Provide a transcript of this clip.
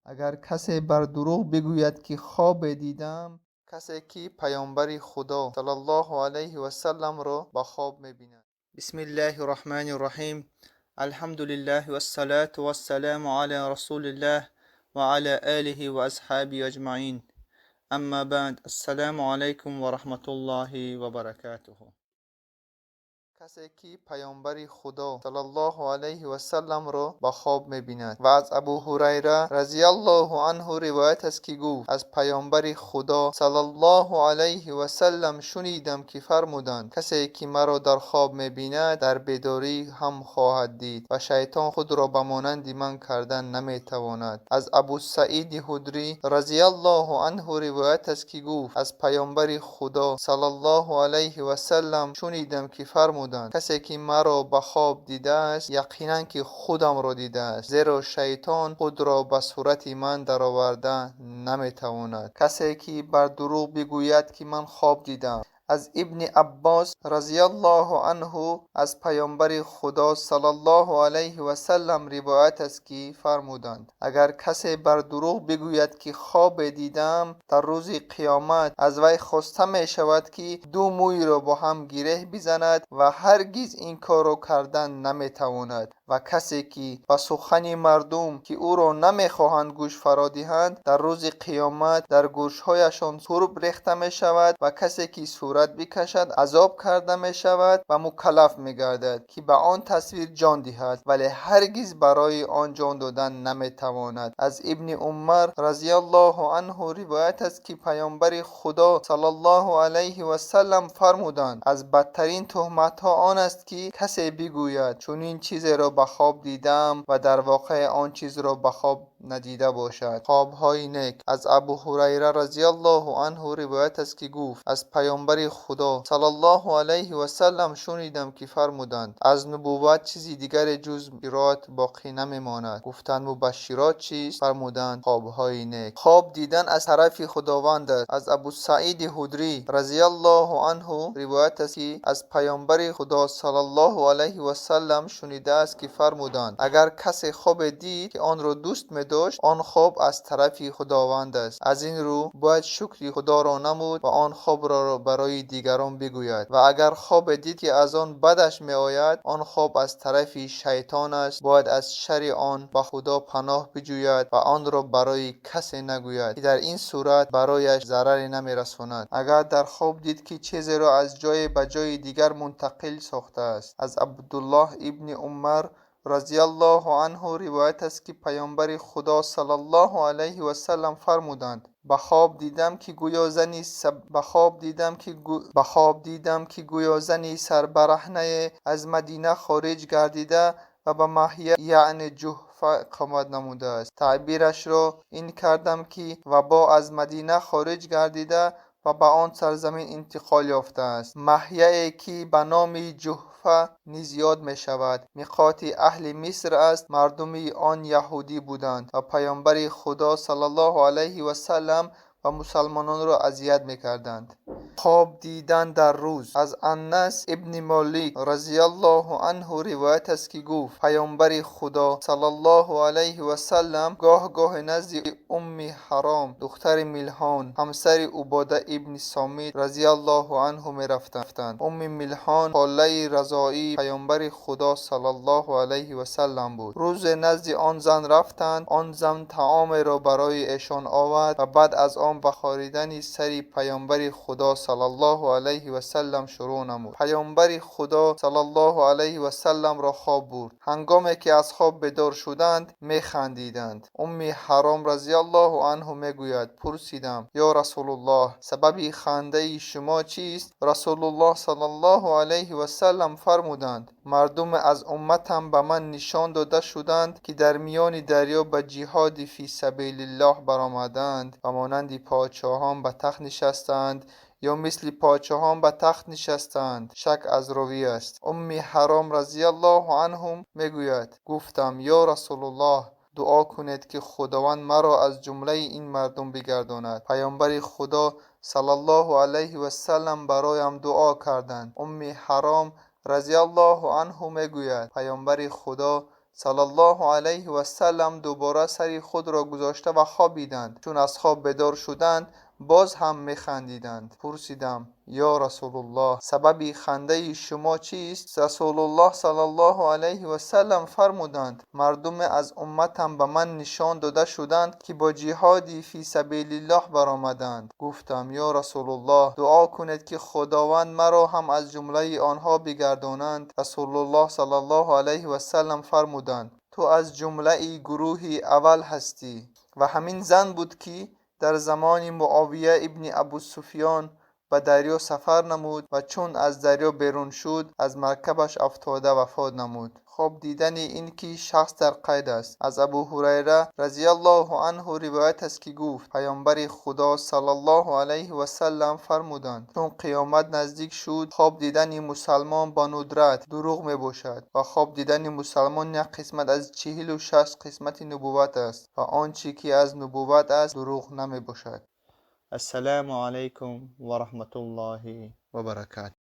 اگر کسی بر دروغ بگوید که خواب دیدم، کسی که پیامبر خدا صلی الله علیه و سلم را به خواب میبیند. بسم الله الرحمن الرحیم. الحمد لله و الصلاة و السلام علی رسول الله و علی آله و اصحابه اجمعین. اما بعد، السلام علیکم و رحمت الله و برکاته. کسی که پیامبر خدا صلی الله علیه و سلم را به خواب می‌بیند. و از ابو هریره رضی الله عنه روایت است که گفت از پیامبر خدا صلی الله علیه و سلم شنیدم که فرمودند کسی که مرا در خواب می‌بیند در بیداری هم خواهد دید و شیطان خود را به مانند من کردن نمی‌تواند. از ابو سعید خدری رضی الله عنه روایت است که گفت از پیامبر خدا صلی الله علیه و سلم شنیدم که فرمودند کسی که مرا به خواب دیده است یقینا که خودم را دیده است، زیرا شیطان خود را به صورت من درآورده نمیتواند. کسی که بر دروغ بگوید که من خواب دیدم. از ابن عباس رضی الله عنه از پیامبر خدا صلی الله علیه و سلم روایت است که فرمودند اگر کسی بر دروغ بگوید که خواب دیدم، در روز قیامت از وی خواسته می شود که دو موی را با هم گره بزند و هرگز این کار را کردن نمی تواند. و کسی که به سخن مردم که او را نمیخواهند گوش فرا دهند، در روز قیامت در گوشهایشان سرب ریخته می شود و کسی که صورت بکشد عذاب کرده می شود و مکلف می گردد که به آن تصویر جان دهد، ولی هرگز برای آن جان دادن نمی تواند. از ابن عمر رضی الله عنه روایت است که پیامبر خدا صلی الله علیه و سلم فرمودند از بدترین تهمت ها آن است که کسی بگوید چون این چیز را به خواب دیدم و در واقع آن چیز را به خواب ندیده باشد. خوابهای نیک. از ابو هریره رضی الله عنه روایت است که گفت از پیامبر خدا صلی الله علیه و سلم شنیدم که فرمودند از نبوت چیزی دیگر جز بشارات باقی نمیماند. گفتند مبشرات چیست؟ فرمودند خوابهای نیک. خواب دیدن از طرف خداوند است. از ابو سعید خدری رضی الله عنه روایت است که از پیامبر خدا صلی الله علیه و سلم شنیده است که فرمودند اگر کسی خواب دید که آن را دوست می داشت، آن خواب از طرف خداوند است. از این رو باید شکر خدا را نمود و آن خواب را برای دیگران بگوید. و اگر خواب دید که از آن بدش می آید، آن خواب از طرف شیطان است، باید از شر آن به خدا پناه بجوید و آن را برای کسی نگوید که در این صورت برایش ضرری نمی رساند. اگر در خواب دید که چیزی را از جای به جای دیگر منتقل ساخته است. از عبدالله ابن عمر رضی الله عنه روایت است که پیامبر خدا صلی الله علیه و سلم فرمودند به خواب دیدم که گویا زنی سربرهنه از مدینه خارج گردیده و به ماهیه یعنی جحفه اقامت نموده است. تعبیرش را این کردم که وبا از مدینه خارج گردیده و به آن سرزمین انتقال یافته است. ماهیه‌ای که به نام جحفه نیز یاد می شود میقات اهل مصر است. مردم آن یهودی بودند و پیامبر خدا صلی الله علیه و سلم و مسلمانان را اذیت میکردند. خواب دیدن در روز. از انس ابن مالک رضی الله عنه روایت است که گفت پیامبر خدا صلی الله علیه و سلم گاه نزد حرام دختر ملحان همسر عباده ابن صامت رضی الله عنه می رفتند. ملحان خاله رضاعی پیامبر خدا صلی الله علیه و سلم بود. روز نزد آن زن رفتند. آن زن طعام را برای ایشان آورد و بعد از آن به خاریدن سر پیامبر خدا صلی الله علیه و سلم شروع نمود. پیامبر خدا صلی الله علیه و سلم را خواب برد. هنگامی که از خواب بیدار شدند میخندیدند. حرام رضی الله عنه میگوید پرسیدم یا رسول الله سبب خنده شما چیست؟ رسول الله صلی الله علیه و سلم فرمودند مردم از امتم به من نشان داده شدند که در میان دریا به جهاد فی سبیل الله برآمدند و مانند پادشاهان به تخت نشستند یا مثل پادشاهان به تخت نشستند. شک از راوی است. حرام رضی الله عنهم میگوید گفتم یا رسول الله دعا کنید که خداوند مرا از جمله این مردم بگرداند. پیامبر خدا صلی الله علیه و سلم برایم دعا کردند. حرام رضی الله عنه میگوید پیامبر خدا صلی الله علیه و سلم دوباره سری خود را گذاشته و خوابیدند. چون از خواب بیدار شدند باز هم میخندیدند. پرسیدم: یا رسول الله، سبب خنده شما چیست؟ رسول الله صلی الله علیه و سلم فرمودند: مردم از امتم به من نشان داده شدند که با جهادی فی سبیل الله برآمدند. گفتم: یا رسول الله، دعا کنید که خداوند مرا هم از جمله آنها بگردانند. رسول الله صلی الله علیه و سلم فرمودند: تو از جمله گروه اول هستی. و همین زن بود که در زمان معاویه ابن ابو سفیان به دریا سفر نمود و چون از دریا بیرون شد از مرکبش افتاده وفات نمود. خب دیدن این که شخص در قید است. از ابو هریره رضی الله عنه روایت است که گفت: پیامبر خدا صلی الله علیه و سلم فرمودند: چون قیامت نزدیک شد خواب دیدن مسلمان با ندرت دروغ می باشد و خواب دیدن مسلمان یک قسمت از 46 قسمت نبوت است و آنچه که از نبوت است دروغ نمی باشد. السلام علیکم و رحمت الله و برکاته.